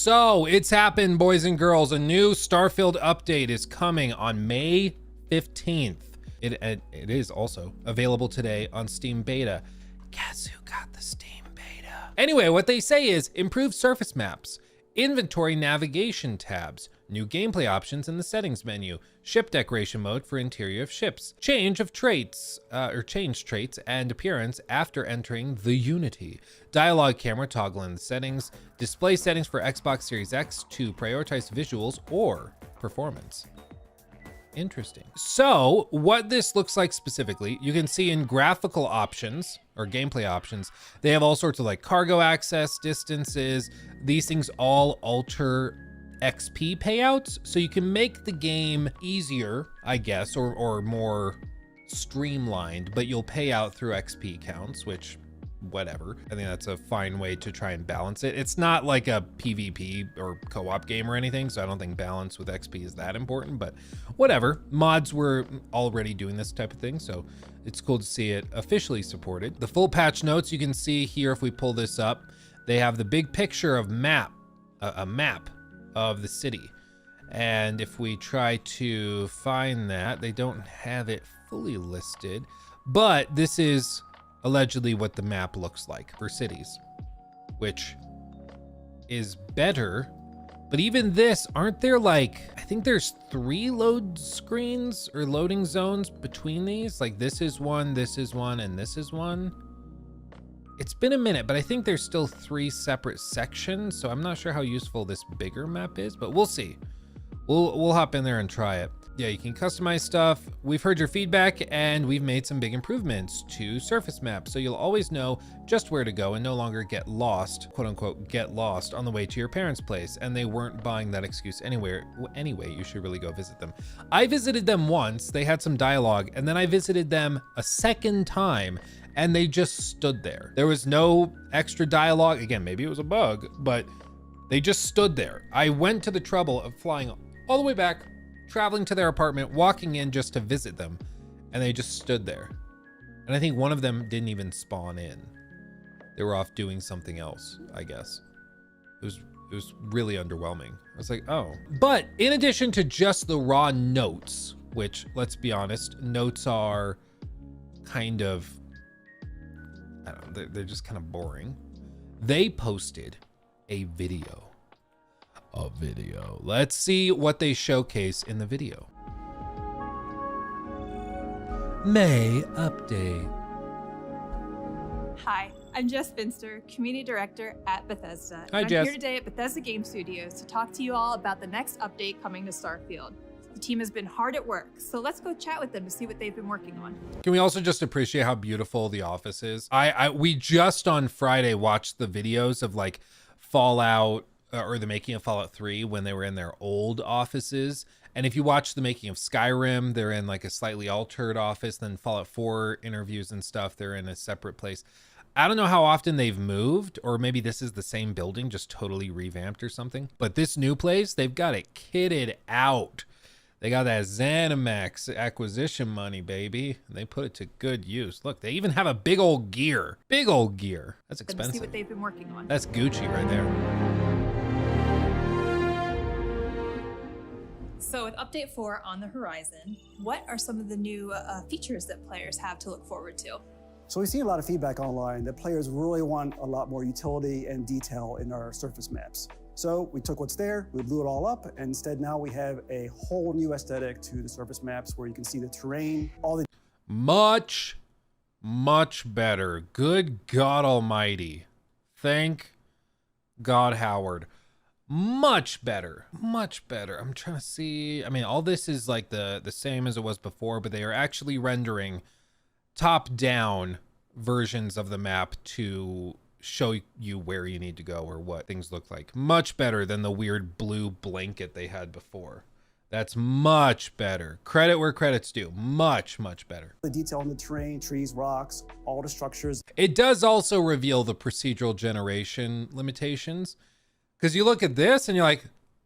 So it's happened, boys and girls. A new Starfield update is coming on May 15th. It is also available today on Steam Beta. Guess who got the Steam Beta? Anyway, what they say is improved surface maps, inventory navigation tabs, new gameplay options in the settings menu, ship decoration mode for interior of ships, change traits and appearance after entering the Unity, dialogue camera toggle in the settings, display settings for Xbox Series X to prioritize visuals or performance. Interesting. So what this looks like specifically, you can see in graphical options or gameplay options, they have all sorts of like cargo access, distances. These things all alter XP payouts. So you can make the game easier, I guess, or more streamlined, but you'll pay out through XP counts, which whatever. I think that's a fine way to try and balance it. It's not like a PvP or co-op game or anything, so I don't think balance with XP is that important, but whatever. Mods were already doing this type of thing, so it's cool to see it officially supported. The full patch notes you can see here if we pull this up. They have the big picture of a map of the city. And if we try to find that, they don't have it fully listed, but this is allegedly what the map looks like for cities, which is better. But even this, aren't there like, I think there's 3 load screens or loading zones between these? Like this is one, and this is one. It's been a minute, but I think there's still 3 separate sections. So I'm not sure how useful this bigger map is, but we'll see. We'll hop in there and try it. Yeah, you can customize stuff. We've heard your feedback and we've made some big improvements to surface maps. So you'll always know just where to go and no longer get lost, quote unquote, get lost on the way to your parents' place. And they weren't buying that excuse anywhere. Anyway, you should really go visit them. I visited them once, they had some dialogue, and then I visited them a second time and they just stood there. There was no extra dialogue. Again, maybe it was a bug, but they just stood there. I went to the trouble of flying all the way back, traveling to their apartment, walking in just to visit them, and they just stood there. And I think one of them didn't even spawn in. They were off doing something else, I guess. It was really underwhelming. I was like, oh. But in addition to just the raw notes, which, let's be honest, notes are kind of, I don't know, they're just kind of boring. They posted a video. Let's see what they showcase in the video. May update. Hi, I'm Jess Finster, Community Director at Bethesda. Hi, I'm Jess. here today at Bethesda Game Studios to talk to you all about the next update coming to Starfield. The team has been hard at work, so let's go chat with them to see what they've been working on. Can we also just appreciate how beautiful the office is? We just on Friday watched the videos of like Fallout, or the making of Fallout 3 when they were in their old offices. And if you watch the making of Skyrim, they're in like a slightly altered office. Then Fallout 4 interviews and stuff, they're in a separate place. I don't know how often they've moved, or maybe this is the same building, just totally revamped or something. But this new place, they've got it kitted out. They got that ZeniMax acquisition money, baby. They put it to good use. Look, they even have a big old gear. Big old gear. That's expensive. See what they've been working on. That's Gucci right there. So with Update 4 on the horizon, what are some of the new features that players have to look forward to? So we've seen a lot of feedback online that players really want a lot more utility and detail in our surface maps. So we took what's there, we blew it all up, and instead now we have a whole new aesthetic to the surface maps where you can see the terrain, all the much better. Good God Almighty. Thank God, Howard. Much better. I'm trying to see. I mean, all this is like the same as it was before, but they are actually rendering top-down versions of the map to show you where you need to go or what things look like. Much better than the weird blue blanket they had before. That's much better. Credit where credit's due. Much better. The detail in the terrain, trees, rocks, all the structures. It does also reveal the procedural generation limitations. Because you look at this and you're like,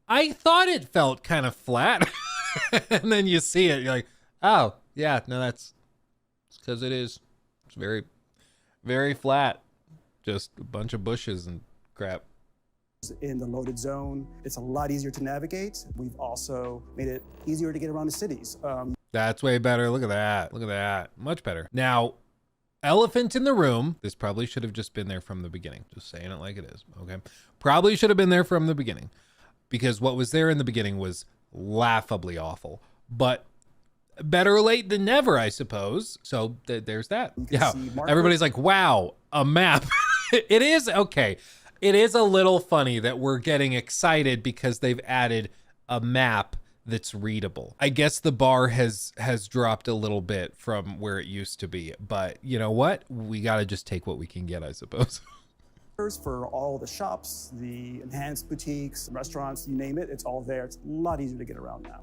I thought it felt kind of flat. And then you see it, you're like, oh, yeah, no, that's because it is. It's very, very flat. Just a bunch of bushes and crap. in the loaded zone. It's a lot easier to navigate. We've also made it easier to get around the cities. That's way better. Look at that. Look at that. Much better. Now, elephant in the room. This probably should have just been there from the beginning. Just saying it like it is. Okay. Probably should have been there from the beginning, because what was there in the beginning was laughably awful, but better late than never, I suppose. So there's that. Yeah. Everybody's like, wow, a map. It is okay. It is a little funny that we're getting excited because they've added a map that's readable. I guess the bar has dropped a little bit from where it used to be, but you know what? We got to just take what we can get, I suppose. For all the shops, the enhanced boutiques, restaurants, you name it, it's all there. It's a lot easier to get around now.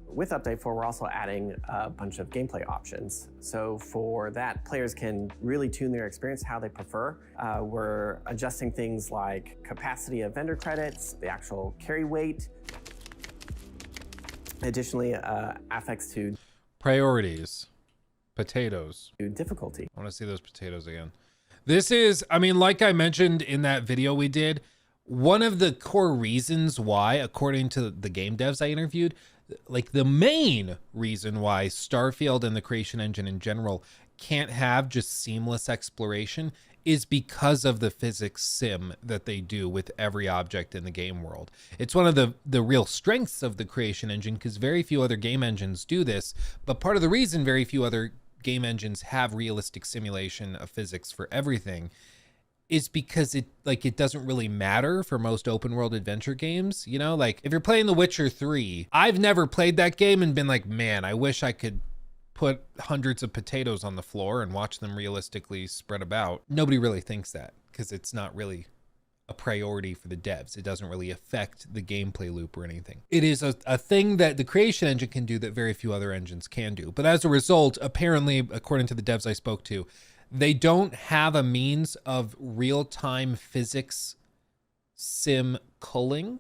With Update 4, we're also adding a bunch of gameplay options. So for that, players can really tune their experience how they prefer. We're adjusting things like capacity of vendor credits, the actual carry weight. Additionally, affects to priorities, potatoes, difficulty. I want to see those potatoes again. This is, I mean, like I mentioned in that video we did, one of the core reasons why, according to the game devs I interviewed, like the main reason why Starfield and the creation engine in general can't have just seamless exploration is because of the physics sim that they do with every object in the game world. It's one of the real strengths of the creation engine, because very few other game engines do this, but part of the reason very few other game engines have realistic simulation of physics for everything is because it doesn't really matter for most open world adventure games. You know, like if you're playing The Witcher 3, I've never played that game and been like, man, I wish I could put hundreds of potatoes on the floor and watch them realistically spread about. Nobody really thinks that because it's not really a priority for the devs. It doesn't really affect the gameplay loop or anything. It is a thing that the creation engine can do that very few other engines can do. But as a result, apparently, according to the devs I spoke to, they don't have a means of real-time physics sim culling.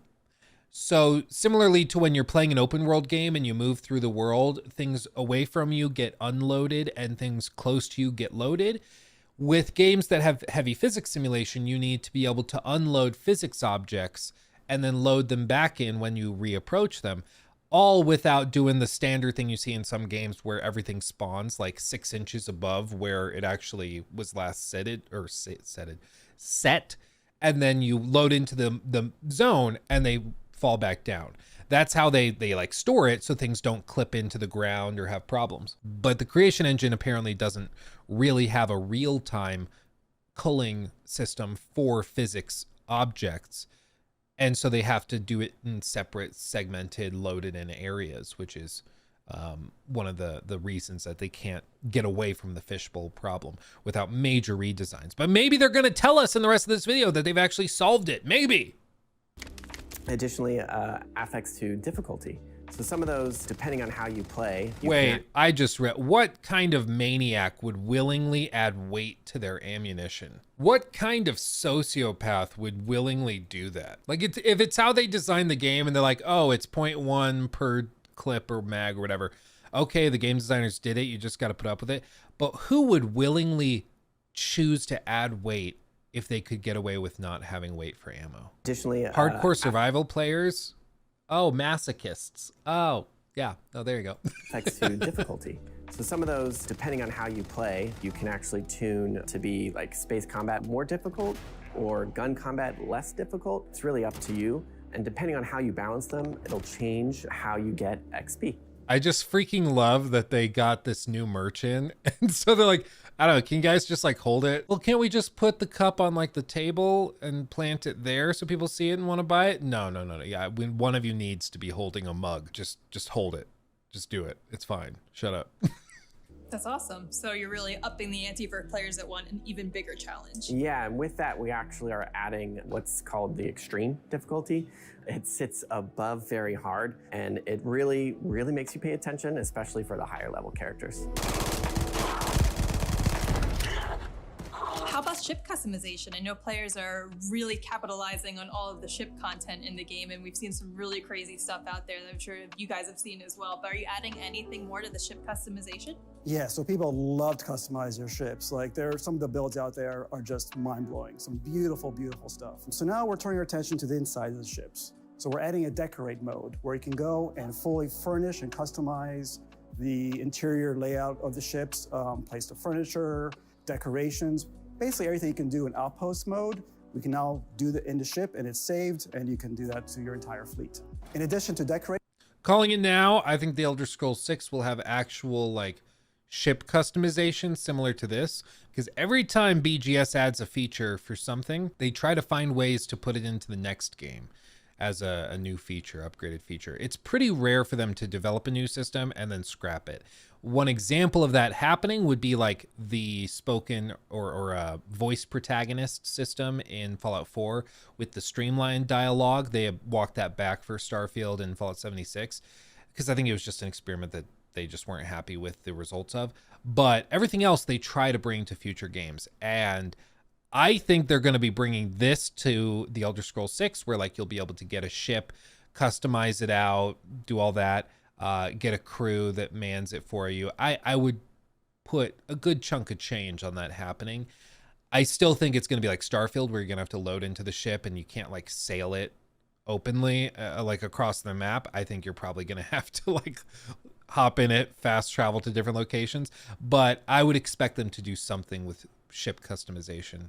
So similarly to when you're playing an open world game and you move through the world, things away from you get unloaded and things close to you get loaded. With games that have heavy physics simulation, you need to be able to unload physics objects and then load them back in when you reapproach them, all without doing the standard thing you see in some games where everything spawns like 6 inches above where it actually was last set, and then you load into the zone and they fall back down. That's how they like store it, so things don't clip into the ground or have problems. But the creation engine apparently doesn't really have a real-time culling system for physics objects. And so they have to do it in separate, segmented, loaded in areas, which is one of the reasons that they can't get away from the fishbowl problem without major redesigns. But maybe they're going to tell us in the rest of this video that they've actually solved it. Maybe. Additionally, affects to difficulty. So some of those, depending on how you play. Wait, I just read, what kind of maniac would willingly add weight to their ammunition? What kind of sociopath would willingly do that? Like, if it's how they design the game and they're like, oh, it's 0.1 per clip or mag or whatever. Okay, the game designers did it. You just got to put up with it. But who would willingly choose to add weight if they could get away with not having weight for ammo? Additionally, hardcore survival players. Oh, masochists. Oh, yeah. Oh, there you go. Affects to difficulty. So some of those, depending on how you play, you can actually tune to be like space combat more difficult or gun combat less difficult. It's really up to you. And depending on how you balance them, it'll change how you get XP. I just freaking love that they got this new merch in. And so they're like, I don't know, can you guys just like hold it? Well, can't we just put the cup on like the table and plant it there so people see it and want to buy it? No. Yeah, when one of you needs to be holding a mug, just hold it. Just do it. It's fine. Shut up. That's awesome. So you're really upping the ante for players that want an even bigger challenge. Yeah, and with that, we actually are adding what's called the extreme difficulty. It sits above very hard, and it really, really makes you pay attention, especially for the higher level characters. How about ship customization. I know players are really capitalizing on all of the ship content in the game, and we've seen some really crazy stuff out there that I'm sure you guys have seen as well. But are you adding anything more to the ship customization? Yeah, so people love to customize their ships. Like some of the builds out there are just mind-blowing. Some beautiful, beautiful stuff. So now we're turning our attention to the inside of the ships. So we're adding a decorate mode where you can go and fully furnish and customize the interior layout of the ships, place the furniture, decorations, basically everything you can do in outpost mode, we can now do in the ship, and it's saved, and you can do that to your entire fleet. In addition to decorate. Calling it now, I think the Elder Scrolls 6 will have actual like ship customization similar to this, because every time BGS adds a feature for something, they try to find ways to put it into the next game as a new feature, upgraded feature. It's pretty rare for them to develop a new system and then scrap it. One example of that happening would be like the spoken or voice protagonist system in Fallout 4 with the streamlined dialogue. They walked that back for Starfield and Fallout 76 because I think it was just an experiment that they just weren't happy with the results of. But everything else they try to bring to future games. And I think they're going to be bringing this to the Elder Scrolls 6, where like you'll be able to get a ship, customize it out, do all that, get a crew that mans it for you. I would put a good chunk of change on that happening. I still think it's going to be like Starfield, where you're going to have to load into the ship and you can't like sail it openly like across the map. I think you're probably going to have to like hop in it, fast travel to different locations. But I would expect them to do something with ship customization,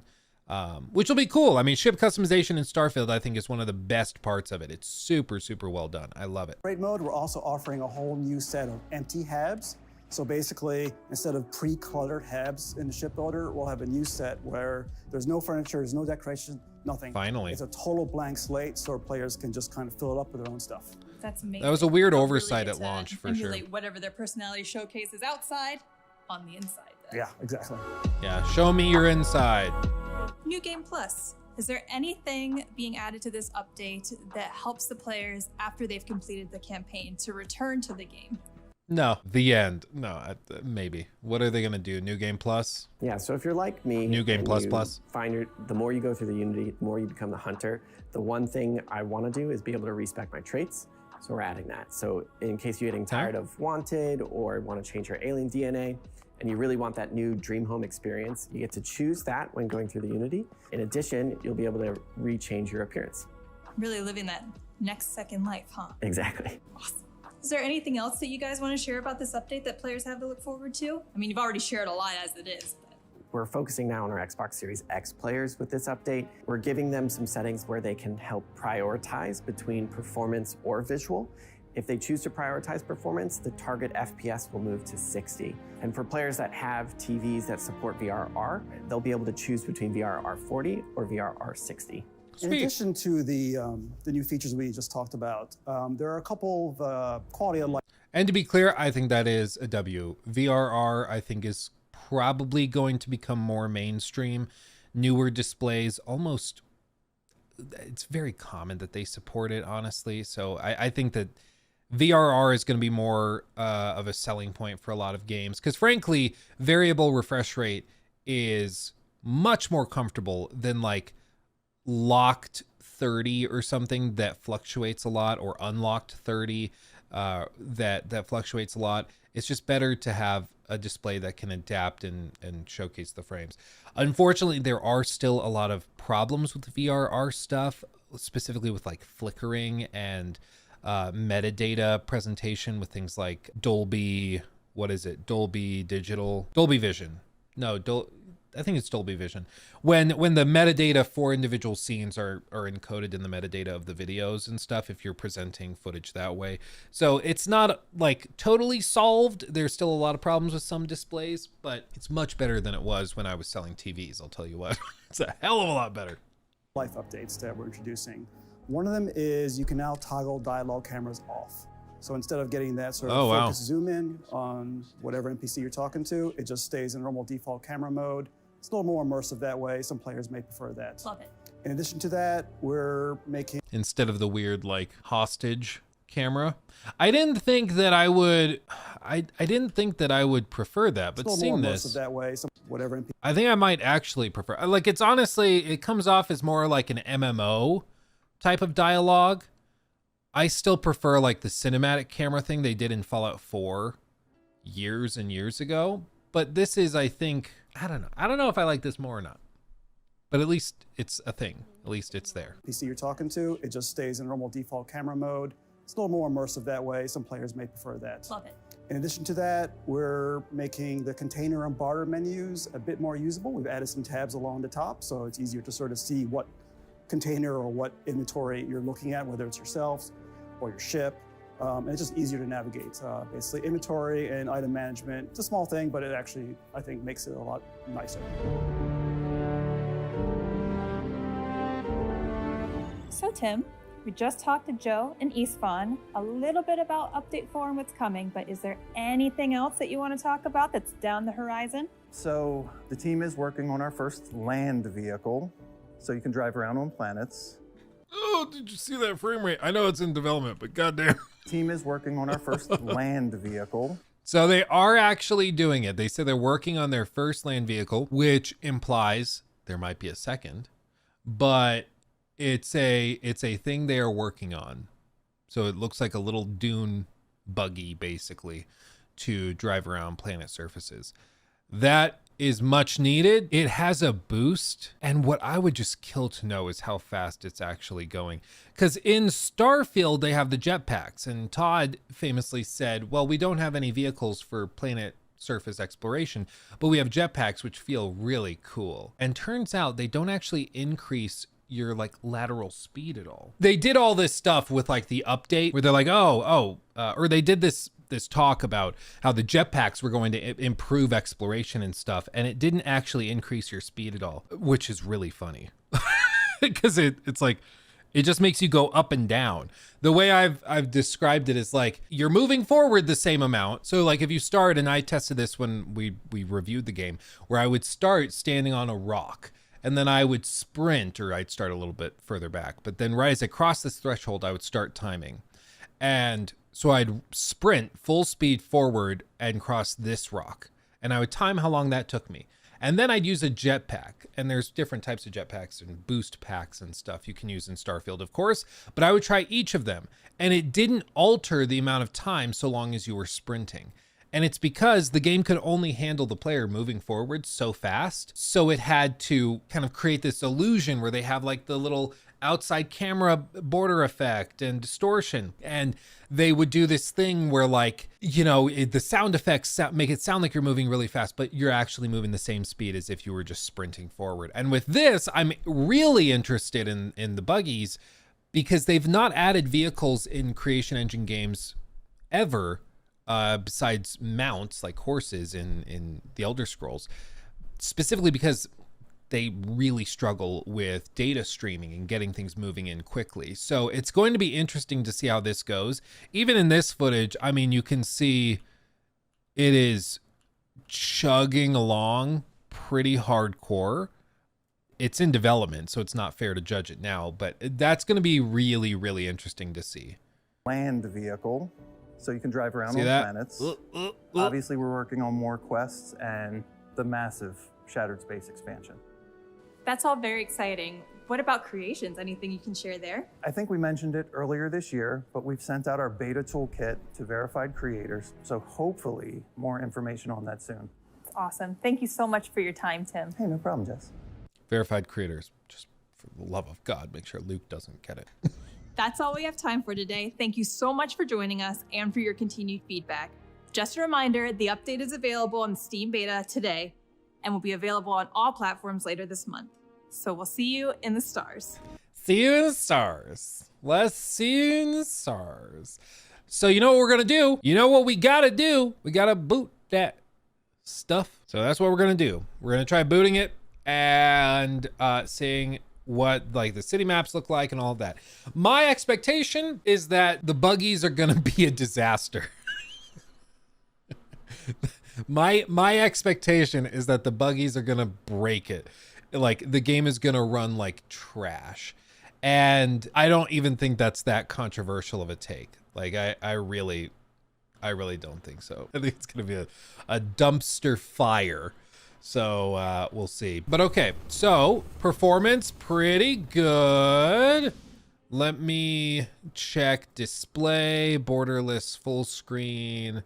which will be cool. I mean, ship customization in Starfield, I think, is one of the best parts of it. It's super, super well done. I love it. Decorate mode, we're also offering a whole new set of empty habs. So basically, instead of pre-cluttered habs in the ship builder, we'll have a new set where there's no furniture, there's no decoration, nothing. Finally. It's a total blank slate, so our players can just kind of fill it up with their own stuff. That's amazing. That was a weird They'll oversight really at get to launch, for sure. emulate whatever their personality showcase is outside on the inside. Then. Yeah, exactly. Yeah, show me your inside. New Game Plus. Is there anything being added to this update that helps the players after they've completed the campaign to return to the game? No, the end. No, maybe. What are they going to do? New Game Plus? Yeah, so if you're like me, New Game and Plus you Plus? find the more you go through the Unity, the more you become the hunter. The one thing I want to do is be able to respec my traits. So we're adding that. So in case you're getting tired of Wanted or want to change your alien DNA, and you really want that new dream home experience, you get to choose that when going through the Unity. In addition, you'll be able to rechange your appearance. Really living that next second life, huh? Exactly. Awesome. Is there anything else that you guys want to share about this update that players have to look forward to? I mean, you've already shared a lot as it is. But... We're focusing now on our Xbox Series X players with this update. We're giving them some settings where they can help prioritize between performance or visual. If they choose to prioritize performance, the target FPS will move to 60. And for players that have TVs that support VRR, they'll be able to choose between VRR 40 or VRR 60. In addition to the new features we just talked about, there are a couple of quality of life. And to be clear, I think that is a W. VRR, I think, is probably going to become more mainstream. Newer displays, almost, it's very common that they support it, honestly. So I think that VRR is going to be more of a selling point for a lot of games. Because frankly, variable refresh rate is much more comfortable than like locked 30 or something that fluctuates a lot, or unlocked 30 that fluctuates a lot. It's just better to have a display that can adapt and showcase the frames. Unfortunately, there are still a lot of problems with the VRR stuff, specifically with like flickering and metadata presentation with things like Dolby, what is it? Dolby Digital, Dolby Vision. No, I think it's Dolby Vision. When the metadata for individual scenes are encoded in the metadata of the videos and stuff, if you're presenting footage that way. So it's not like totally solved. There's still a lot of problems with some displays, but it's much better than it was when I was selling TVs. I'll tell you what, it's a hell of a lot better. Life updates that we're introducing. One of them is you can now toggle dialogue cameras off. So instead of getting that sort of focus zoom in on whatever NPC you're talking to, it just stays in normal default camera mode. It's a little more immersive that way. Some players may prefer that. Love it. In addition to that, we're making... Instead of the weird like hostage camera. I didn't think that I would, I didn't think that I would prefer that, but It's a little seeing more this, immersive that way. So whatever NPC I think I might actually prefer, like, it's honestly, it comes off as more like an MMO type of dialogue. I still prefer like the cinematic camera thing they did in Fallout 4 years and years ago. But this is, I think, I don't know. I don't know if I like this more or not. But at least it's a thing. At least it's there. you're talking to, it just stays in normal default camera mode. It's a little more immersive that way. Some players may prefer that. Love it. In addition to that, we're making the container and barter menus a bit more usable. We've added some tabs along the top, so it's easier to sort of see what container or what inventory you're looking at, whether it's yourself or your ship. And it's just easier to navigate. Basically, inventory and item management, it's a small thing, but it actually, I think, makes it a lot nicer. So Tim, we just talked to Joe and Isfan a little bit about Update 4 and what's coming, but is there anything else that you want to talk about that's down the horizon? So the team is working on our first land vehicle, so you can drive around on planets. Oh, did you see that frame rate? I know it's in development, but goddamn. Team is working on our first land vehicle. So they are actually doing it. They say they're working on their first land vehicle, which implies there might be a second, but it's a thing they are working on. So it looks like a little dune buggy, basically, to drive around planet surfaces. That is much needed. It has a boost, and what I would just kill to know is how fast it's actually going. Because in Starfield, they have the jetpacks, and Todd famously said, well, we don't have any vehicles for planet surface exploration, but we have jetpacks, which feel really cool. And turns out they don't actually increase your like lateral speed at all. They did all this stuff with like the update where they're like, or they did this talk about how the jetpacks were going to improve exploration and stuff, and it didn't actually increase your speed at all, which is really funny because it's like it just makes you go up and down. The way I've described it is like you're moving forward the same amount. So like if you start, and I tested this when we reviewed the game, where I would start standing on a rock, and then I would sprint, or I'd start a little bit further back. But then right as I crossed this threshold, I would start timing. And so I'd sprint full speed forward and cross this rock. And I would time how long that took me. And then I'd use a jetpack. And there's different types of jetpacks and boost packs and stuff you can use in Starfield, of course. But I would try each of them. And it didn't alter the amount of time so long as you were sprinting. And it's because the game could only handle the player moving forward so fast. So it had to kind of create this illusion where they have like the little outside camera border effect and distortion. And they would do this thing where like, you know, the sound effects make it sound like you're moving really fast, but you're actually moving the same speed as if you were just sprinting forward. And with this, I'm really interested in the buggies because they've not added vehicles in Creation Engine games ever. Besides mounts like horses in the Elder Scrolls, specifically because they really struggle with data streaming and getting things moving in quickly. So it's going to be interesting to see how this goes. Even in this footage, I mean, you can see it is chugging along pretty hardcore. It's in development, so it's not fair to judge it now, but that's going to be really, really interesting to see. Land vehicle, so you can drive around on that? planets. Obviously, we're working on more quests and the massive Shattered Space expansion. That's all very exciting. What about creations? Anything you can share there? I think we mentioned it earlier this year, but we've sent out our beta toolkit to verified creators, so hopefully more information on that soon. It's awesome. Thank you so much for your time, Tim. Hey, no problem, Jess. Verified creators, just for the love of God, make sure Luke doesn't get it. That's all we have time for today. Thank you so much for joining us and for your continued feedback. Just a reminder, the update is available on Steam Beta today and will be available on all platforms later this month. So we'll see you in the stars. See you in the stars. Let's see you in the stars. So you know what we're gonna do? You know what we gotta do? We gotta boot that stuff. So that's what we're gonna do. We're gonna try booting it and seeing what like the city maps look like and all of that. My expectation is that the buggies are gonna be a disaster. my expectation is that the buggies are gonna break it. Like the game is gonna run like trash. And I don't even think that's that controversial of a take. Like, I really don't think so. I think it's gonna be a dumpster fire. So we'll see. But okay, so performance, pretty good. Let me check display, borderless, full screen.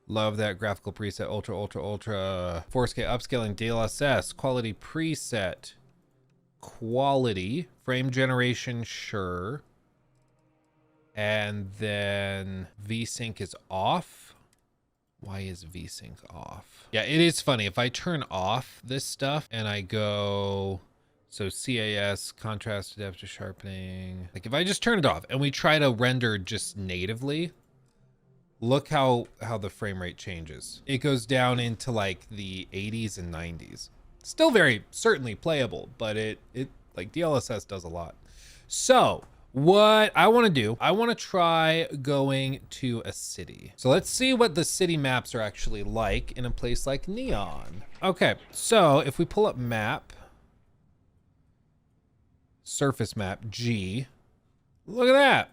Love that graphical preset, ultra, ultra, ultra. 4K upscaling, DLSS, quality preset, quality, frame generation, sure. And then VSync is off. Why is VSync off? Yeah, it is funny. If I turn off this stuff and I go, so CAS, contrast, adaptive sharpening. Like if I just turn it off and we try to render just natively, look how the frame rate changes. It goes down into like the 80s and 90s. Still very certainly playable, but it like DLSS does a lot. So what I want to do, I want to try going to a city. So let's see what the city maps are actually like in a place like Neon. Okay, so if we pull up map, surface map, G, look at that.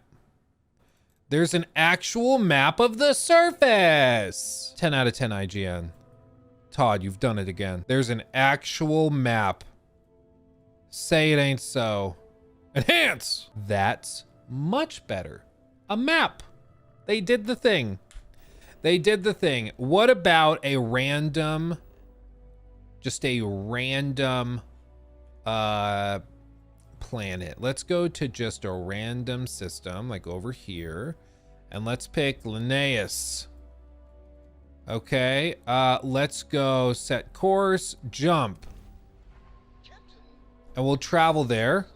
There's an actual map of the surface. 10 out of 10 IGN. Todd, you've done it again. There's an actual map. Say it ain't so. Enhance! That's much better. A map. They did the thing. They did the thing. What about a random, just a random planet? Let's go to just a random system, like over here. And let's pick Linnaeus. Okay, let's go set course, jump. And we'll travel there.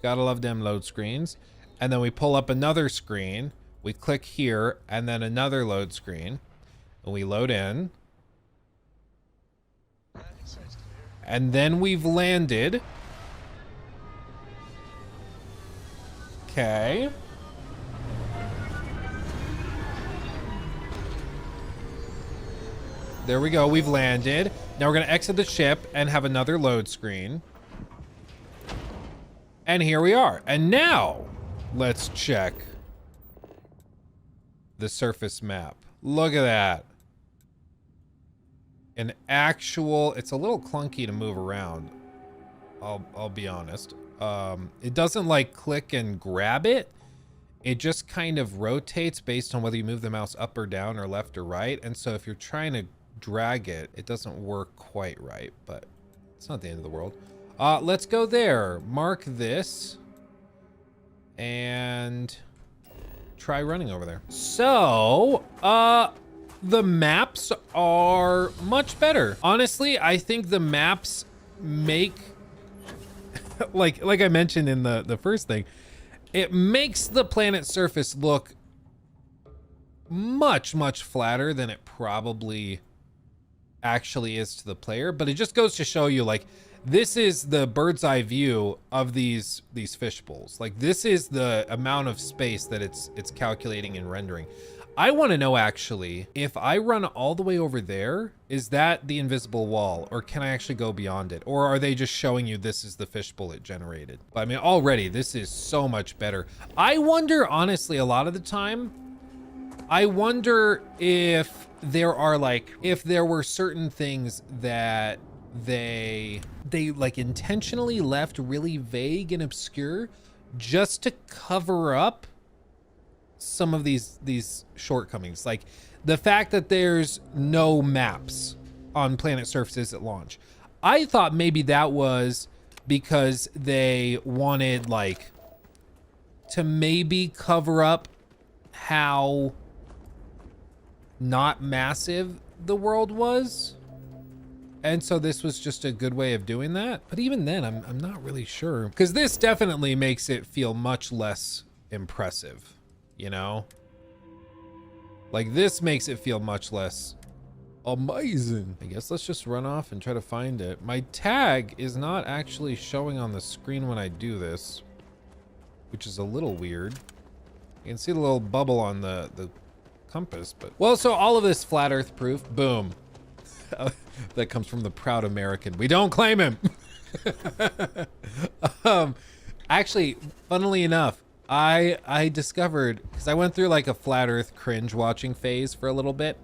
Gotta love them load screens. And then we pull up another screen. We click here and then another load screen. And we load in. And then we've landed. Okay. There we go, we've landed. Now we're gonna exit the ship and have another load screen. And here we are. And now, let's check the surface map. Look at that. An actual, it's a little clunky to move around. I'll be honest. It doesn't like click and grab it. It just kind of rotates based on whether you move the mouse up or down or left or right. And so if you're trying to drag it, it doesn't work quite right, but it's not the end of the world. Let's go there. Mark this and try running over there. So, the maps are much better. Honestly, I think the maps make, like I mentioned in the first thing, it makes the planet's surface look much, much flatter than it probably actually is to the player. But it just goes to show you, like, this is the bird's eye view of these fish bowls. Like, this is the amount of space that it's calculating and rendering. I want to know, actually, if I run all the way over there, is that the invisible wall, or can I actually go beyond it? Or are they just showing you this is the fishbowl it generated? But I mean, already, this is so much better. I wonder, honestly, a lot of the time, I wonder if there are, like, if there were certain things that they like intentionally left really vague and obscure just to cover up some of these shortcomings, like the fact that there's no maps on planet surfaces at launch. I thought maybe that was because they wanted, like, to maybe cover up how not massive the world was, and so this was just a good way of doing that. But even then, I'm not really sure, because this definitely makes it feel much less impressive. You know, like this makes it feel much less amazing. I guess let's just run off and try to find it. My tag is not actually showing on the screen when I do this, which is a little weird. You can see the little bubble on the compass, but well, so all of this flat earth proof, boom. That comes from the proud American. We don't claim him. Actually, funnily enough, I discovered, because I went through like a flat earth cringe watching phase for a little bit,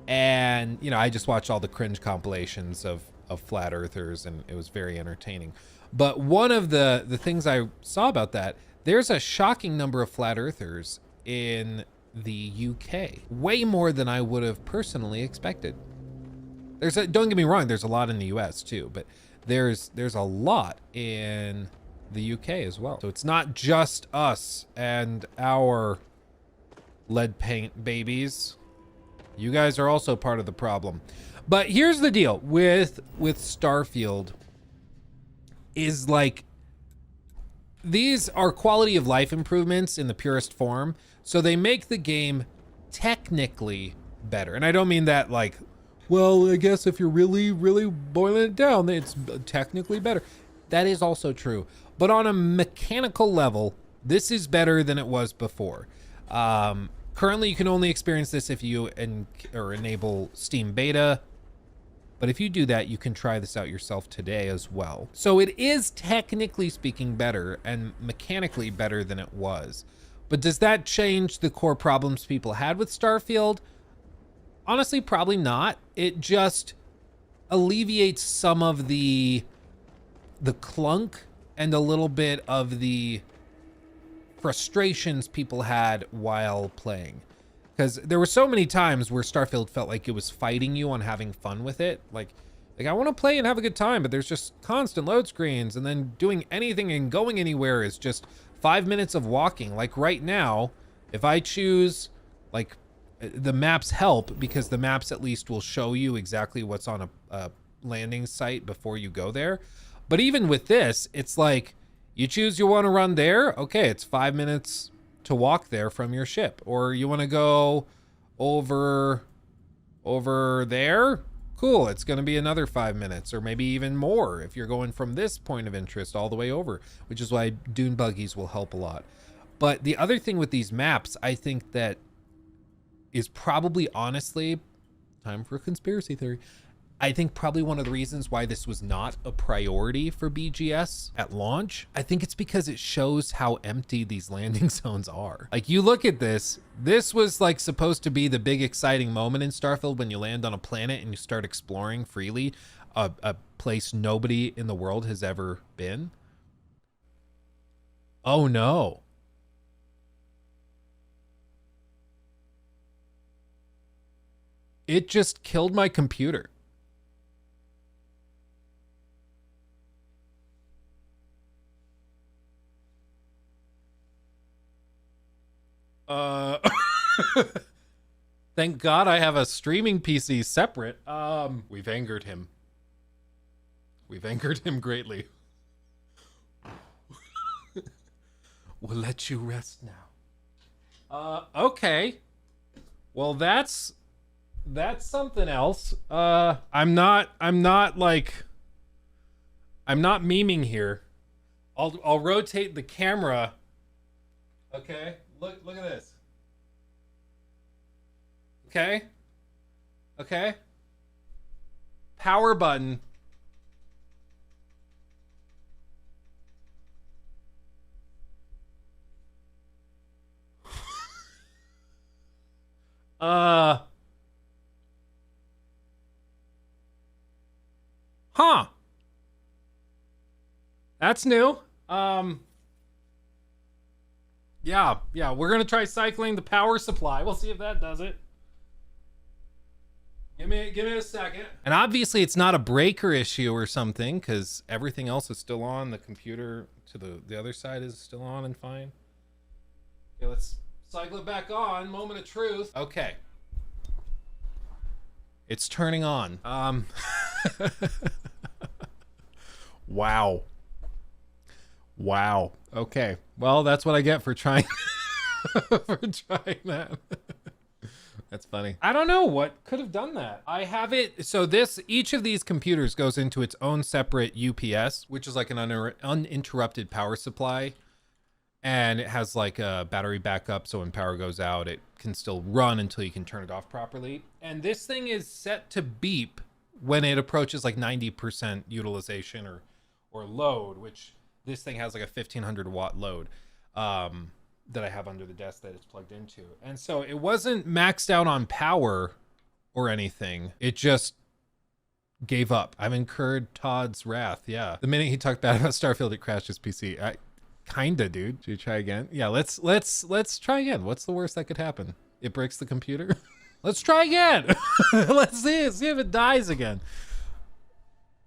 and you know, I just watched all the cringe compilations of flat earthers, and it was very entertaining. But one of the things I saw about that, there's a shocking number of flat earthers in the UK, way more than I would have personally expected. Don't get me wrong, there's a lot in the US too, but there's a lot in the UK as well. So it's not just us and our lead paint babies. You guys are also part of the problem. But here's the deal with Starfield is like, these are quality of life improvements in the purest form. So they make the game technically better. And I don't mean that like, well, I guess if you're really, really boiling it down, it's technically better. That is also true. But on a mechanical level, this is better than it was before. Currently, you can only experience this if you enable Steam Beta. But if you do that, you can try this out yourself today as well. So it is technically speaking better and mechanically better than it was. But does that change the core problems people had with Starfield? Honestly, probably not. It just alleviates some of the clunk and a little bit of the frustrations people had while playing. Because there were so many times where Starfield felt like it was fighting you on having fun with it. Like I want to play and have a good time, but there's just constant load screens, and then doing anything and going anywhere is just 5 minutes of walking. Like right now, if I choose, like, the maps help because the maps at least will show you exactly what's on a landing site before you go there. But even with this, it's like you choose you want to run there. Okay, it's 5 minutes to walk there from your ship. Or you want to go over there. Cool, it's going to be another 5 minutes, or maybe even more if you're going from this point of interest all the way over, which is why dune buggies will help a lot. But the other thing with these maps, I think that is probably, honestly, time for a conspiracy theory, I think probably one of the reasons why this was not a priority for BGS at launch, I think it's because it shows how empty these landing zones are. Like, you look at this was like supposed to be the big exciting moment in Starfield when you land on a planet and you start exploring freely a place nobody in the world has ever been. Oh no. It just killed my computer. Thank God I have a streaming PC separate. We've angered him. We've angered him greatly. We'll let you rest now. Okay. Well, that's something else. I'm not memeing here. I'll rotate the camera. Okay. Look at this. Okay. Power button. Huh. That's new. Yeah, we're gonna try cycling the power supply. We'll see if that does it. Give me a second. And obviously it's not a breaker issue or something, because everything else is still on. The computer to the other side is still on and fine. Okay, let's cycle it back on. Moment of truth. Okay. It's turning on. Wow. Okay. Well, that's what I get for trying that. That's funny. I don't know what could have done that. I have it. So each of these computers goes into its own separate UPS, which is like an uninterrupted power supply. And it has like a battery backup. So when power goes out, it can still run until you can turn it off properly. And this thing is set to beep when it approaches like 90% utilization or load, which This thing has like a 1500 watt load that I have under the desk that it's plugged into. And so it wasn't maxed out on power or anything. It just gave up. I've incurred Todd's wrath. Yeah. The minute he talked bad about Starfield, it crashed his PC. Kinda, dude. Should we try again? Yeah, let's try again. What's the worst that could happen? It breaks the computer? Let's try again. Let's see if it dies again.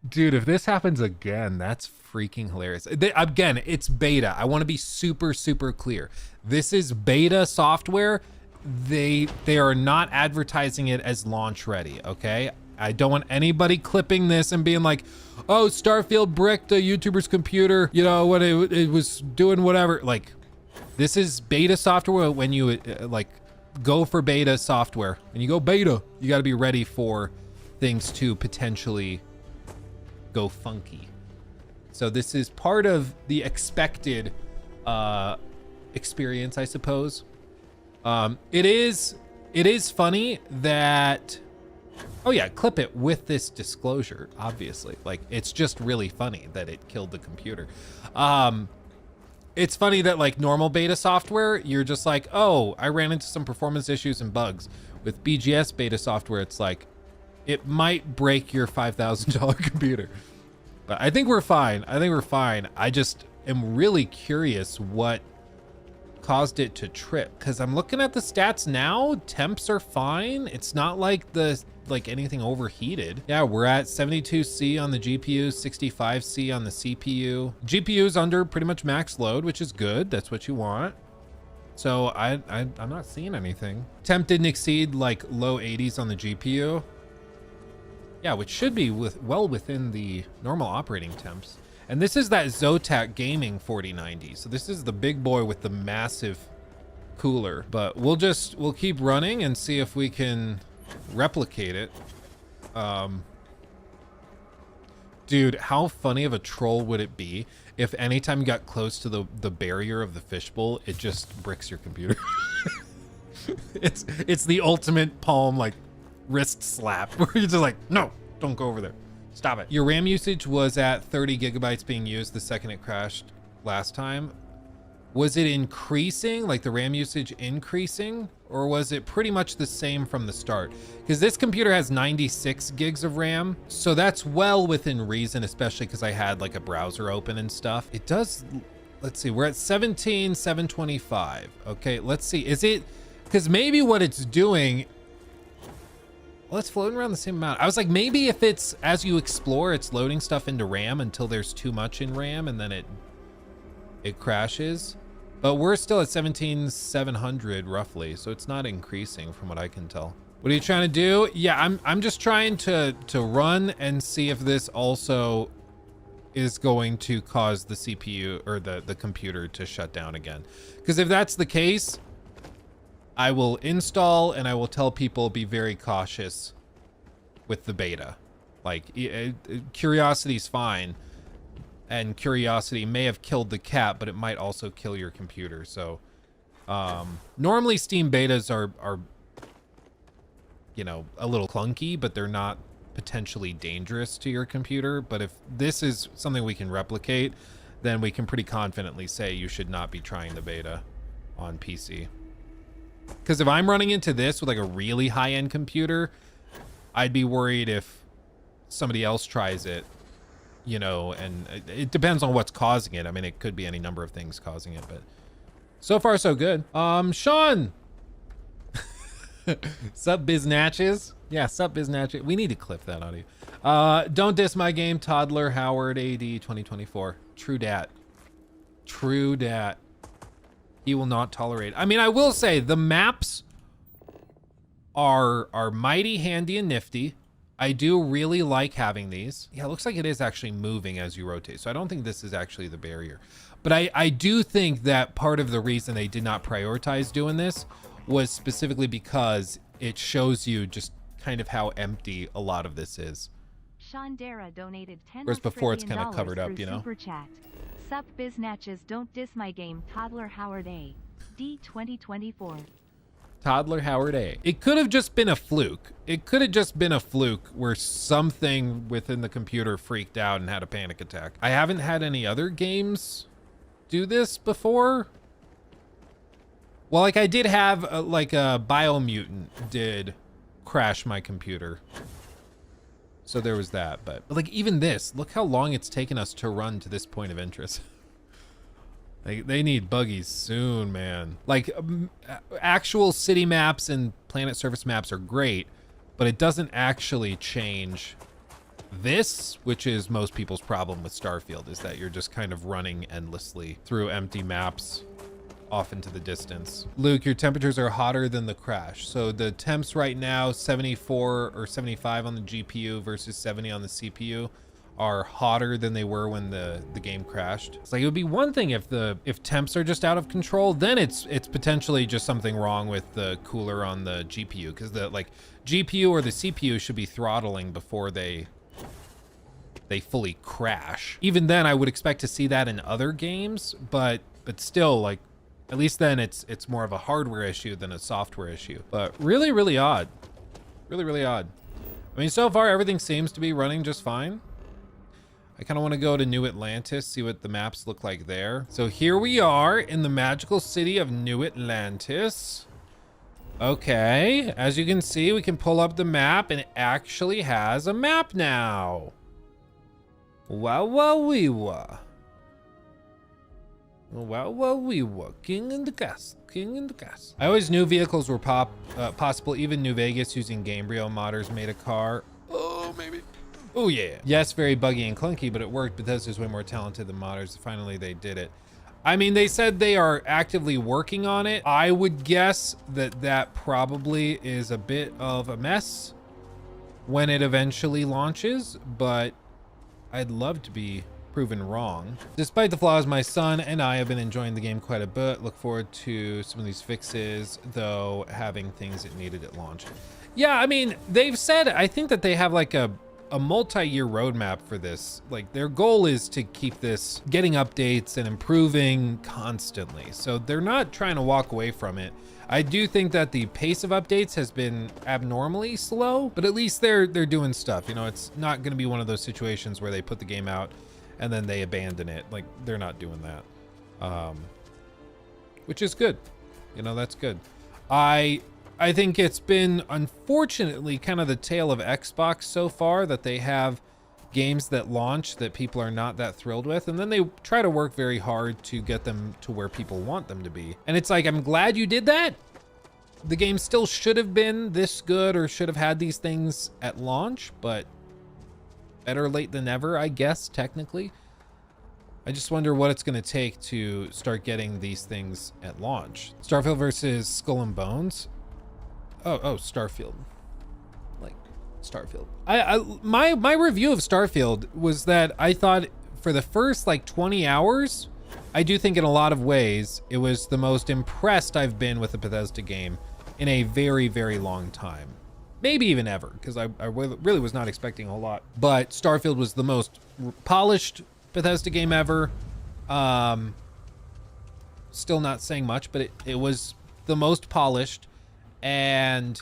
Dude, if this happens again, that's freaking hilarious. Again, it's beta. I want to be super, super clear. This is beta software. They are not advertising it as launch ready, okay? I don't want anybody clipping this and being like, oh, Starfield bricked a YouTuber's computer, you know, when it was doing whatever. Like, this is beta software. When you like go for beta software, when you go beta, you got to be ready for things to potentially go funky. So this is part of the expected experience, I suppose. It is funny that, oh yeah, clip it with this disclosure, obviously. Like, it's just really funny that it killed the computer. It's funny that like normal beta software, you're just like, oh, I ran into some performance issues and bugs. With BGS beta software, it's like, it might break your $5,000 computer. But I think we're fine. I just am really curious what caused it to trip, because I'm looking at the stats now. Temps are fine. It's not like anything overheated. Yeah, we're at 72C on the GPU, 65C on the CPU. GPU's under pretty much max load, which is good. That's what you want. So I'm not seeing anything. Temp didn't exceed like low 80s on the GPU. Yeah, which should be well within the normal operating temps. And this is that Zotac Gaming 4090. So this is the big boy with the massive cooler. But we'll keep running and see if we can replicate it. Dude, how funny of a troll would it be if anytime you got close to the barrier of the fishbowl, it just bricks your computer? It's the ultimate palm, like, wrist slap where you're just like, no, don't go over there. Stop it. Your RAM usage was at 30 gigabytes being used the second it crashed last time. Was it increasing, like the RAM usage increasing, or was it pretty much the same from the start? Because this computer has 96 gigs of RAM, so that's well within reason, especially because I had like a browser open and stuff. It does, let's see, we're at 17,725. Okay, let's see, is it, because maybe what it's doing, well, it's floating around the same amount. I was like, maybe if it's, as you explore, it's loading stuff into RAM until there's too much in RAM and then it crashes. But we're still at 17,700 roughly, so it's not increasing from what I can tell. What are you trying to do? Yeah, I'm just trying to run and see if this also is going to cause the CPU or the computer to shut down again. Because if that's the case, I will install and I will tell people be very cautious with the beta. Like, curiosity's fine, and curiosity may have killed the cat, but it might also kill your computer. So normally Steam betas are you know, a little clunky, but they're not potentially dangerous to your computer. But if this is something we can replicate, then we can pretty confidently say you should not be trying the beta on PC. Because if I'm running into this with like a really high-end computer, I'd be worried if somebody else tries it, you know, and it depends on what's causing it. I mean, it could be any number of things causing it, but so far so good. Sean. Sup biznatches? Yeah, sup biznatches. We need to clip that audio. Don't diss my game, Toddler Howard AD 2024. True dat. True dat. He will not tolerate. I mean, I will say the maps are mighty handy and nifty. I do really like having these. Yeah, it looks like it is actually moving as you rotate. So I don't think this is actually the barrier. But I do think that part of the reason they did not prioritize doing this was specifically because it shows you just kind of how empty a lot of this is. Shondera donated 10 Whereas before it's kind of covered up, you know? Super chat. Sup biznatches, don't diss my game, Toddler Howard A. D 2024. Toddler Howard A. It could have just been a fluke. It could have just been a fluke where something within the computer freaked out and had a panic attack. I haven't had any other games do this before. Well, like I did have like a Biomutant did crash my computer. So there was that, but like even this, look how long it's taken us to run to this point of interest. Like they need buggies soon, man. Like actual city maps and planet surface maps are great, but it doesn't actually change this, which is most people's problem with Starfield, is that you're just kind of running endlessly through empty maps off into the distance. Luke, your temperatures are hotter than the crash. So the temps right now, 74 or 75 on the GPU versus 70 on the CPU, are hotter than they were when the game crashed. It's like it would be one thing if temps are just out of control, then it's potentially just something wrong with the cooler on the GPU, because the like GPU or the CPU should be throttling before they fully crash. Even then, I would expect to see that in other games, but still, like at least then it's more of a hardware issue than a software issue. But really, really odd. Really, really odd. I mean, so far everything seems to be running just fine. I kind of want to go to New Atlantis, see what the maps look like there. So here we are in the magical city of New Atlantis. Okay, as you can see, we can pull up the map and it actually has a map now. Wow, wow, wee wah. Wow, wow, wee wah. King in the castle, king in the castle. I always knew vehicles were possible. Even New Vegas using Gamebryo modders made a car. Oh, maybe. Oh yeah. Yes, very buggy and clunky, but it worked. Bethesda's way more talented than modders. Finally, they did it. I mean, they said they are actively working on it. I would guess that probably is a bit of a mess when it eventually launches, but I'd love to be proven wrong. Despite the flaws, my son and I have been enjoying the game quite a bit. Look forward to some of these fixes, though having things it needed at launch. Yeah, I mean, they've said, I think that they have like a multi-year roadmap for this. Like their goal is to keep this getting updates and improving constantly. So they're not trying to walk away from it. I do think that the pace of updates has been abnormally slow, but at least they're doing stuff. You know, it's not going to be one of those situations where they put the game out and then they abandon it. Like they're not doing that, which is good. You know, that's good. I think it's been, unfortunately, kind of the tale of Xbox so far, that they have games that launch that people are not that thrilled with, and then they try to work very hard to get them to where people want them to be. And it's like, I'm glad you did that. The game still should have been this good or should have had these things at launch, but better late than never, I guess, technically. I just wonder what it's going to take to start getting these things at launch. Starfield versus Skull and Bones. Oh, Starfield. Like Starfield. My review of Starfield was that I thought for the first like 20 hours, I do think in a lot of ways it was the most impressed I've been with a Bethesda game in a very, very long time. Maybe even ever, because I really was not expecting a whole lot. But Starfield was the most polished Bethesda game ever. Still not saying much, but it was the most polished. And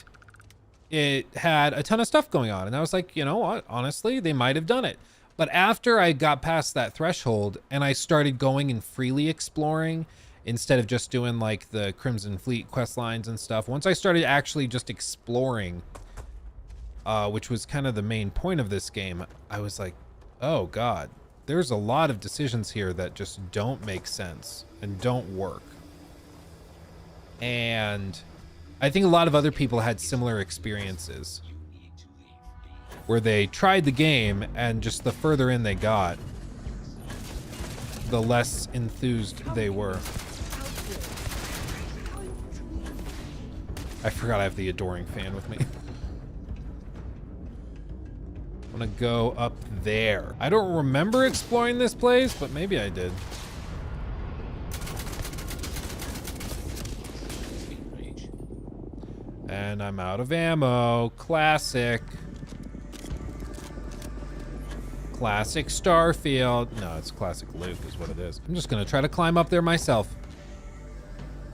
it had a ton of stuff going on. And I was like, you know what? Honestly, they might have done it. But after I got past that threshold and I started going and freely exploring instead of just doing like the Crimson Fleet quest lines and stuff, once I started actually just exploring, which was kind of the main point of this game, I was like, oh God, there's a lot of decisions here that just don't make sense and don't work. And I think a lot of other people had similar experiences where they tried the game and just the further in they got, the less enthused they were. I forgot I have the Adoring fan with me. I'm gonna go up there. I don't remember exploring this place, but maybe I did. And I'm out of ammo. Classic. Classic Starfield. No, it's classic Luke is what it is. I'm just gonna try to climb up there myself.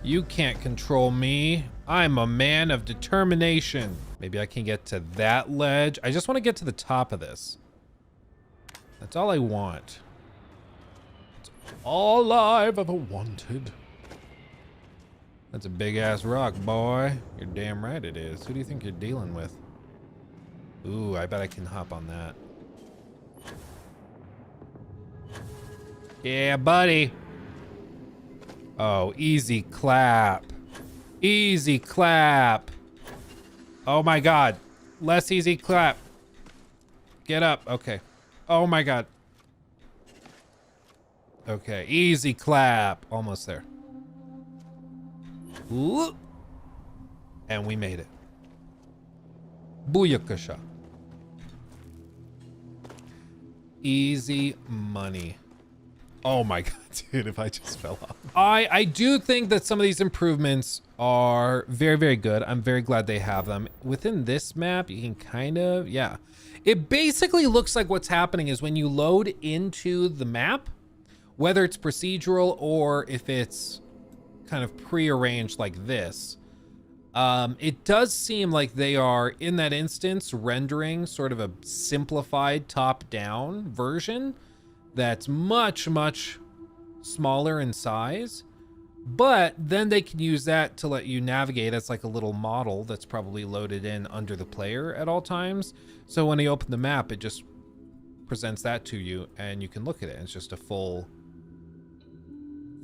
You can't control me. I'm a man of determination. Maybe I can get to that ledge. I just want to get to the top of this. That's all I want. It's all I've ever wanted. That's a big ass rock, boy. You're damn right it is. Who do you think you're dealing with? Ooh, I bet I can hop on that. Yeah, buddy. Oh, easy clap. Easy clap. Oh my God. Less easy clap. Get up. Okay. Oh my God. Okay, easy clap. Almost there. Ooh. And we made it. Booyakasha. Easy money. Oh my God, dude, if I just fell off. I do think that some of these improvements are very, very good. I'm very glad they have them. Within this map, you can kind of, yeah. It basically looks like what's happening is when you load into the map, whether it's procedural or if it's kind of prearranged like this, it does seem like they are, in that instance, rendering sort of a simplified top-down version that's much, much smaller in size. But then they can use that to let you navigate as like a little model that's probably loaded in under the player at all times. So when you open the map, it just presents that to you and you can look at it. It's just a full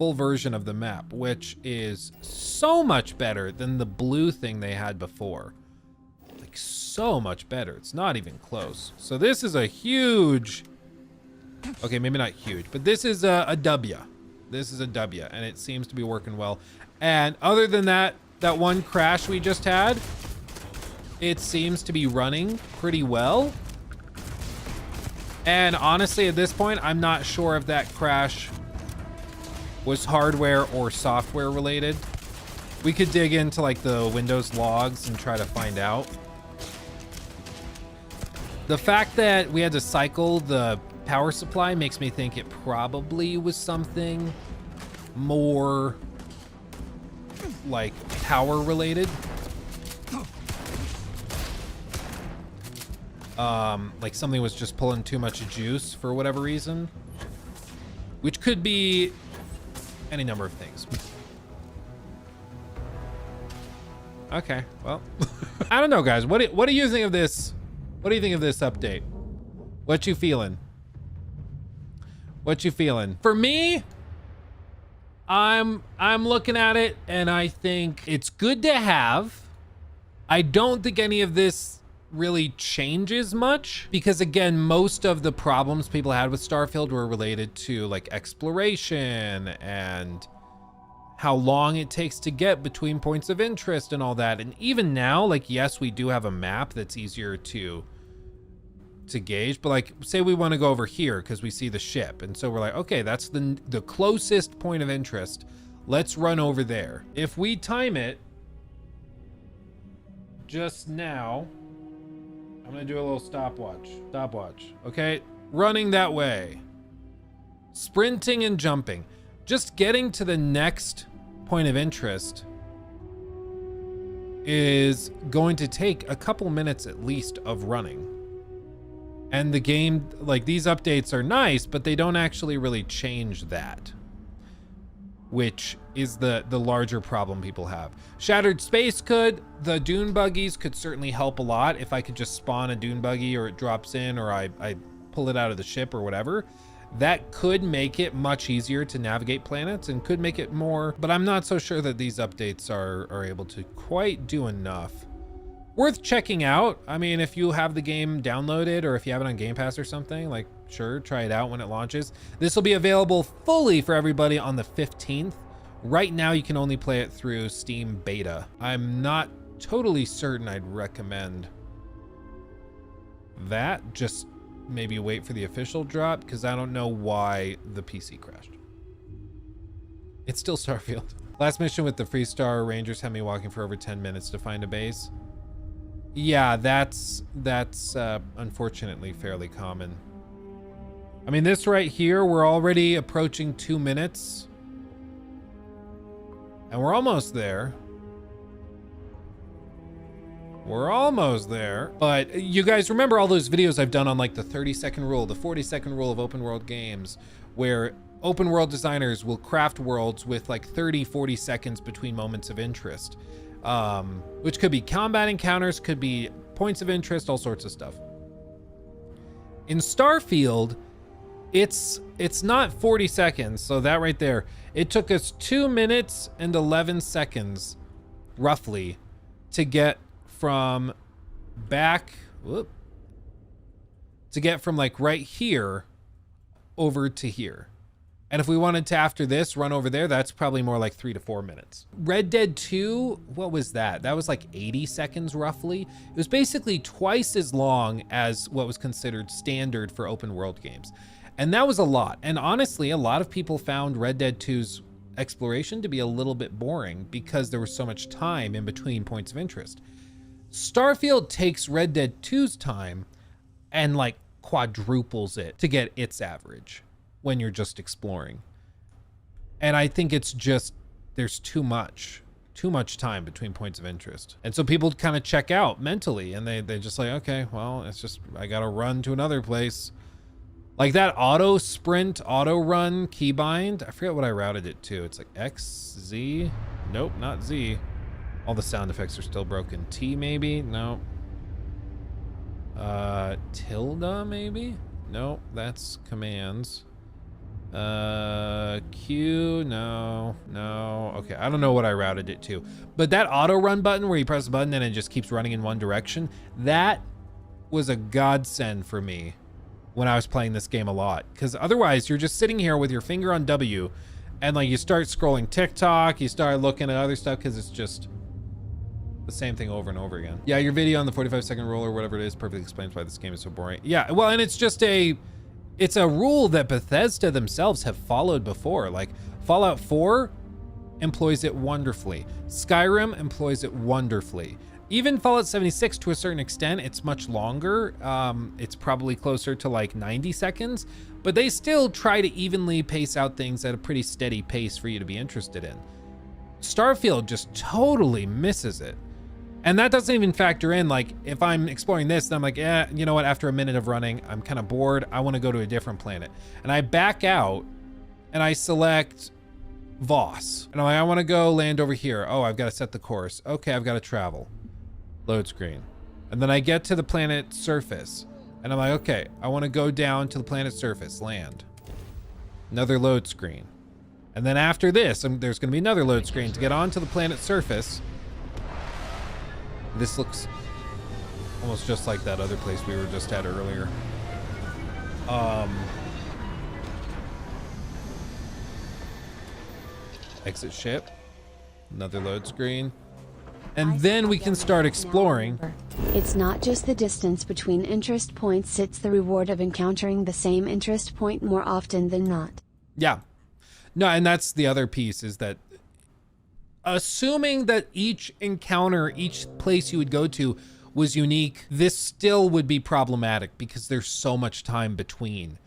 version of the map, which is so much better than the blue thing they had before. Like so much better. It's not even close. So this is a huge, okay, maybe not huge, but this is a W. This is a W, and it seems to be working well. And other than that one crash we just had, it seems to be running pretty well. And honestly, at this point, I'm not sure if that crash was hardware or software related. We could dig into like the Windows logs and try to find out. The fact that we had to cycle the power supply makes me think it probably was something more like power related. Like something was just pulling too much juice for whatever reason, which could be any number of things. Okay, well, I don't know, guys. What do you think of this? What do you think of this update? What you feeling? What you feeling? For me, I'm looking at it and I think it's good to have. I don't think any of this really changes much because again, most of the problems people had with Starfield were related to like exploration and how long it takes to get between points of interest and all that. And even now, like, yes, we do have a map that's easier to gauge, but like say we want to go over here because we see the ship, and so we're like, okay, that's the closest point of interest, let's run over there. If we time it just now, I'm gonna do a little stopwatch. Okay, running that way, sprinting and jumping, just getting to the next point of interest is going to take a couple minutes at least of running. And the game, like, these updates are nice, but they don't actually really change that, which is the larger problem people have. Shattered Space could, the dune buggies could certainly help a lot. If I could just spawn a dune buggy, or it drops in, or I pull it out of the ship or whatever, that could make it much easier to navigate planets and could make it more, but I'm not so sure that these updates are able to quite do enough. Worth checking out. I mean, if you have the game downloaded or if you have it on Game Pass or something, like, sure, try it out when it launches. This will be available fully for everybody on the 15th. Right now, you can only play it through Steam Beta. I'm not totally certain I'd recommend that. Just maybe wait for the official drop, because I don't know why the PC crashed. It's still Starfield. Last mission with the Freestar Rangers had me walking for over 10 minutes to find a base. Yeah, that's unfortunately fairly common. I mean, this right here, we're already approaching 2 minutes. And we're almost there. We're almost there. But you guys remember all those videos I've done on like the 30-second rule, the 40-second rule of open world games, where open world designers will craft worlds with like 30, 40 seconds between moments of interest, which could be combat encounters, could be points of interest, all sorts of stuff. In Starfield, it's not 40 seconds. So that right there, it took us 2 minutes and 11 seconds roughly to get from back, to get from like right here over to here. And if we wanted to, after this, run over there, that's probably more like 3 to 4 minutes. Red Dead 2, what was that? That was like 80 seconds roughly. It was basically twice as long as what was considered standard for open world games. And that was a lot. And honestly, a lot of people found Red Dead 2's exploration to be a little bit boring because there was so much time in between points of interest. Starfield takes Red Dead 2's time and like quadruples it to get its average when you're just exploring. And I think it's just, there's too much time between points of interest. And so people kind of check out mentally and they just like, okay, well, it's just, I gotta run to another place. Like that auto sprint, auto run keybind, I forget what I routed it to. It's like X, Z, nope, not Z. All the sound effects are still broken. T maybe, no. Tilde maybe? No, that's commands. Q, no. Okay, I don't know what I routed it to. But that auto run button where you press the button and it just keeps running in one direction, that was a godsend for me when I was playing this game a lot. Because otherwise you're just sitting here with your finger on W and like you start scrolling TikTok, you start looking at other stuff because it's just the same thing over and over again. Yeah, your video on the 45-second rule or whatever it is perfectly explains why this game is so boring. Yeah, well, and it's just it's a rule that Bethesda themselves have followed before. Like Fallout 4 employs it wonderfully. Skyrim employs it wonderfully. Even Fallout 76 to a certain extent, it's much longer. It's probably closer to like 90 seconds, but they still try to evenly pace out things at a pretty steady pace for you to be interested in. Starfield just totally misses it. And that doesn't even factor in, like, if I'm exploring this, then I'm like, yeah, you know what? After a minute of running, I'm kind of bored. I want to go to a different planet. And I back out and I select Voss. And I'm like, I want to go land over here. Oh, I've got to set the course. Okay, I've got to travel. Load screen. And then I get to the planet surface. And I'm like, okay, I want to go down to the planet surface, land. Another load screen. And then after this, there's going to be another load screen to get onto the planet surface. This looks almost just like that other place we were just at earlier. Exit ship. Another load screen. And then we can start exploring. It's not just the distance between interest points, it's the reward of encountering the same interest point more often than not. Yeah. No, and that's the other piece, is that assuming that each encounter, each place you would go to was unique, this still would be problematic because there's so much time between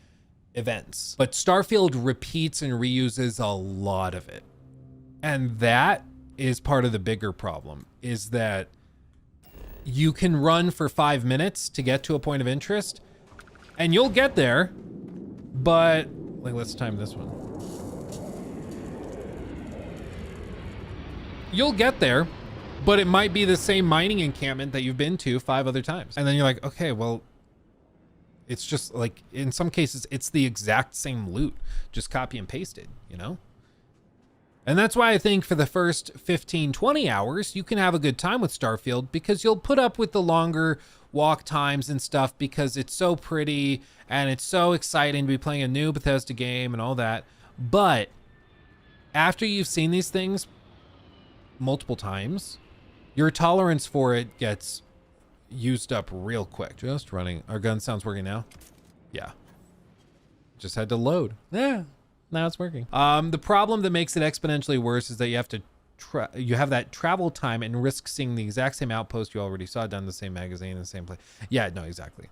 events. But Starfield repeats and reuses a lot of it. And that is part of the bigger problem, is that you can run for 5 minutes to get to a point of interest and you'll get there, but like, let's time this one. You'll get there, but it might be the same mining encampment that you've been to 5 other times. And then you're like, okay, well, it's just like, in some cases, it's the exact same loot, just copy and pasted, you know? And that's why I think for the first 15, 20 hours, you can have a good time with Starfield because you'll put up with the longer walk times and stuff because it's so pretty and it's so exciting to be playing a new Bethesda game and all that. But after you've seen these things multiple times, your tolerance for it gets used up real quick. Just running. Our gun sounds working now. Yeah. Just had to load. Yeah. Now it's working. The problem that makes it exponentially worse is that you have to you have that travel time and risk seeing the exact same outpost you already saw done the same magazine in the same place. Yeah, no, exactly.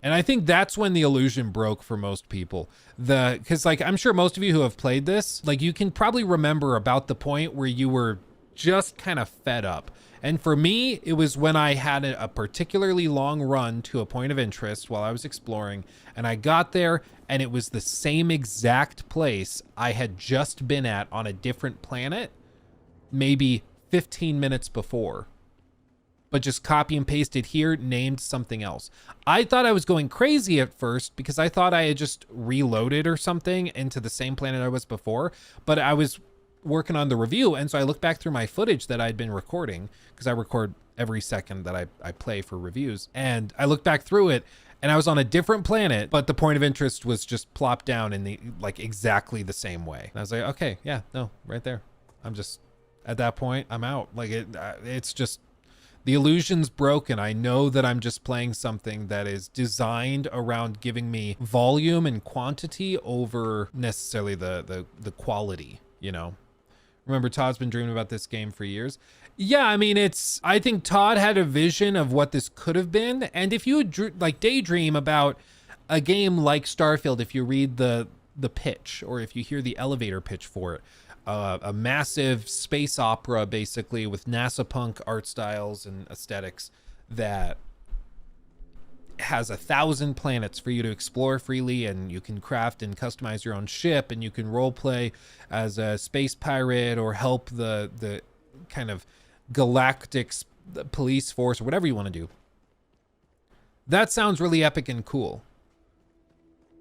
And I think that's when the illusion broke for most people. Because like, I'm sure most of you who have played this, like you can probably remember about the point where you were just kind of fed up. And for me, it was when I had a particularly long run to a point of interest while I was exploring, and I got there and it was the same exact place I had just been at on a different planet, maybe 15 minutes before, but just copy and pasted here, named something else. I thought I was going crazy at first because I thought I had just reloaded or something into the same planet I was before, but I was working on the review. And so I looked back through my footage that I'd been recording, because I record every second that I play for reviews. And I looked back through it and I was on a different planet, but the point of interest was just plopped down in the, like, exactly the same way. And I was like, okay, yeah, no, right there. I'm just, at that point, I'm out. Like it's just, the illusion's broken. I know that I'm just playing something that is designed around giving me volume and quantity over necessarily the quality, you know? Remember, Todd's been dreaming about this game for years. Yeah, I mean, I think Todd had a vision of what this could have been. And if you like daydream about a game like Starfield, if you read the pitch, or if you hear the elevator pitch for it, a massive space opera, basically, with NASA punk art styles and aesthetics that has 1,000 planets for you to explore freely, and you can craft and customize your own ship, and you can role play as a space pirate or help the kind of galactic police force or whatever you want to do. That sounds really epic and cool.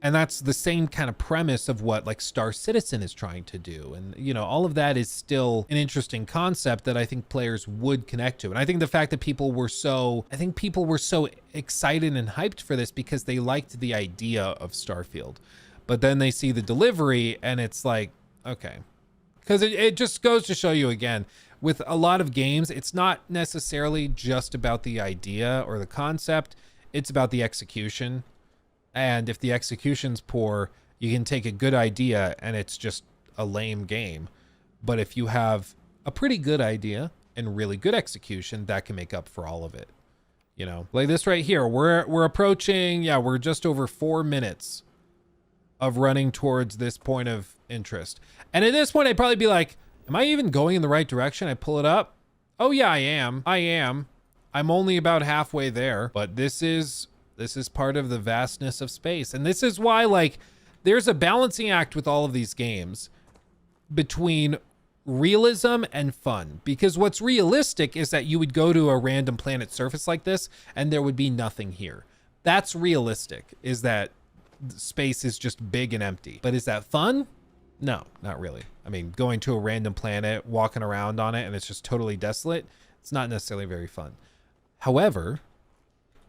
And that's the same kind of premise of what like Star Citizen is trying to do. And, you know, all of that is still an interesting concept that I think players would connect to. And I think the fact that people were so excited and hyped for this because they liked the idea of Starfield. But then they see the delivery and it's like, okay. Because it just goes to show you again, with a lot of games, it's not necessarily just about the idea or the concept. It's about the execution. And if the execution's poor, you can take a good idea and it's just a lame game. But if you have a pretty good idea and really good execution, that can make up for all of it. You know, like this right here, we're approaching, yeah, we're just over 4 minutes of running towards this point of interest. And at this point, I'd probably be like, am I even going in the right direction? I pull it up. Oh yeah, I am. I'm only about halfway there, but this is part of the vastness of space. And this is why, like, there's a balancing act with all of these games between realism and fun. Because what's realistic is that you would go to a random planet surface like this and there would be nothing here. That's realistic, is that space is just big and empty. But is that fun? No, not really. I mean, going to a random planet, walking around on it, and it's just totally desolate, it's not necessarily very fun. However,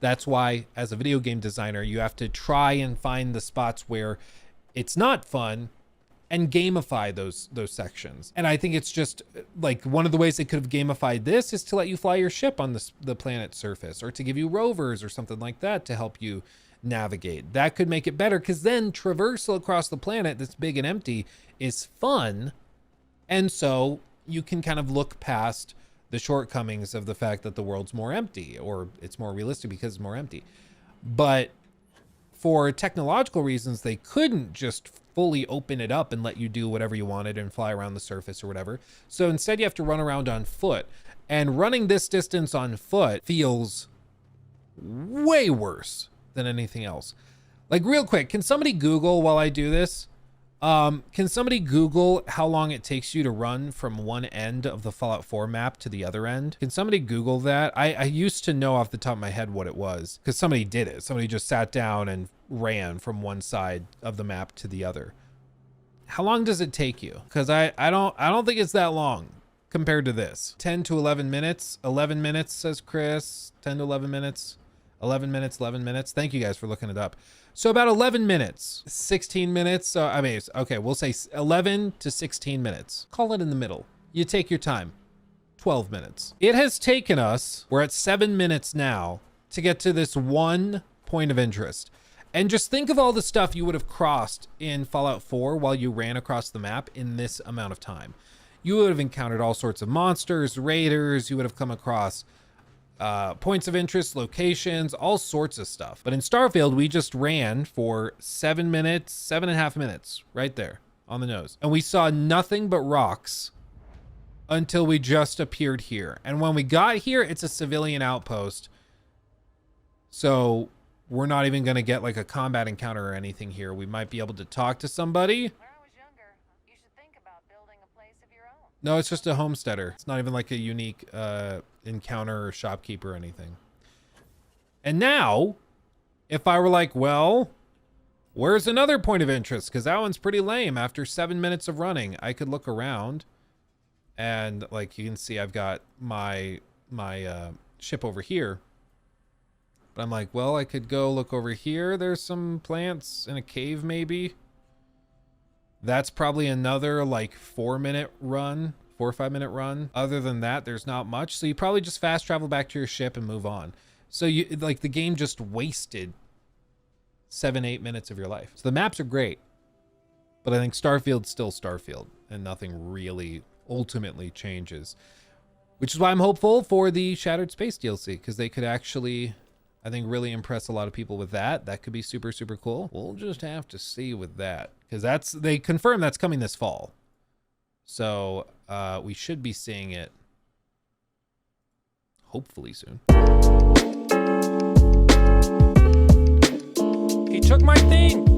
that's why, as a video game designer, you have to try and find the spots where it's not fun and gamify those sections. And I think it's just like one of the ways they could have gamified this is to let you fly your ship on the planet's surface, or to give you rovers or something like that to help you navigate. That could make it better, because then traversal across the planet that's big and empty is fun. And so you can kind of look past the shortcomings of the fact that the world's more empty, or it's more realistic because it's more empty. But for technological reasons, they couldn't just fully open it up and let you do whatever you wanted and fly around the surface or whatever. So instead you have to run around on foot, and running this distance on foot feels way worse than anything else. Like, real quick, can somebody Google while I do this? Can somebody Google how long it takes you to run from one end of the Fallout 4 map to the other end? Can somebody Google that? I used to know off the top of my head what it was, because somebody did it. Somebody just sat down and ran from one side of the map to the other. How long does it take you? Because I don't think it's that long compared to this. 10 to 11 minutes. 11 minutes, says Chris. 10 to 11 minutes. 11 minutes, 11 minutes. Thank you guys for looking it up. So about 11 minutes, 16 minutes. I mean, okay, we'll say 11 to 16 minutes. Call it in the middle. You take your time. 12 minutes. It has taken us, we're at 7 minutes now, to get to this one point of interest. And just think of all the stuff you would have crossed in Fallout 4 while you ran across the map in this amount of time. you would have encountered all sorts of monsters, raiders, you would have come across points of interest, locations, all sorts of stuff. But in Starfield, we just ran for 7 minutes, 7.5 minutes, right there on the nose. And we saw nothing but rocks until we just appeared here. And when we got here, it's a civilian outpost. So we're not even going to get like a combat encounter or anything here. We might be able to talk to somebody. No, it's just a homesteader. It's not even like a unique encounter or shopkeeper or anything. And now, if I were like, well, where's another point of interest? Because that one's pretty lame. After 7 minutes of running, I could look around. And like you can see, I've got my ship over here. But I'm like, well, I could go look over here. There's some plants in a cave maybe. That's probably another like 4 or 5 minute run. Other than that, there's not much. So you probably just fast travel back to your ship and move on. So you like the game just wasted 7-8 minutes of your life. So the maps are great, but I think Starfield's still Starfield and nothing really ultimately changes, which is why I'm hopeful for the Shattered Space DLC, because they could actually, I think, really impress a lot of people with that. That could be super, super cool. We'll just have to see with that, because they confirmed that's coming this fall. So we should be seeing it hopefully soon. He took my thing.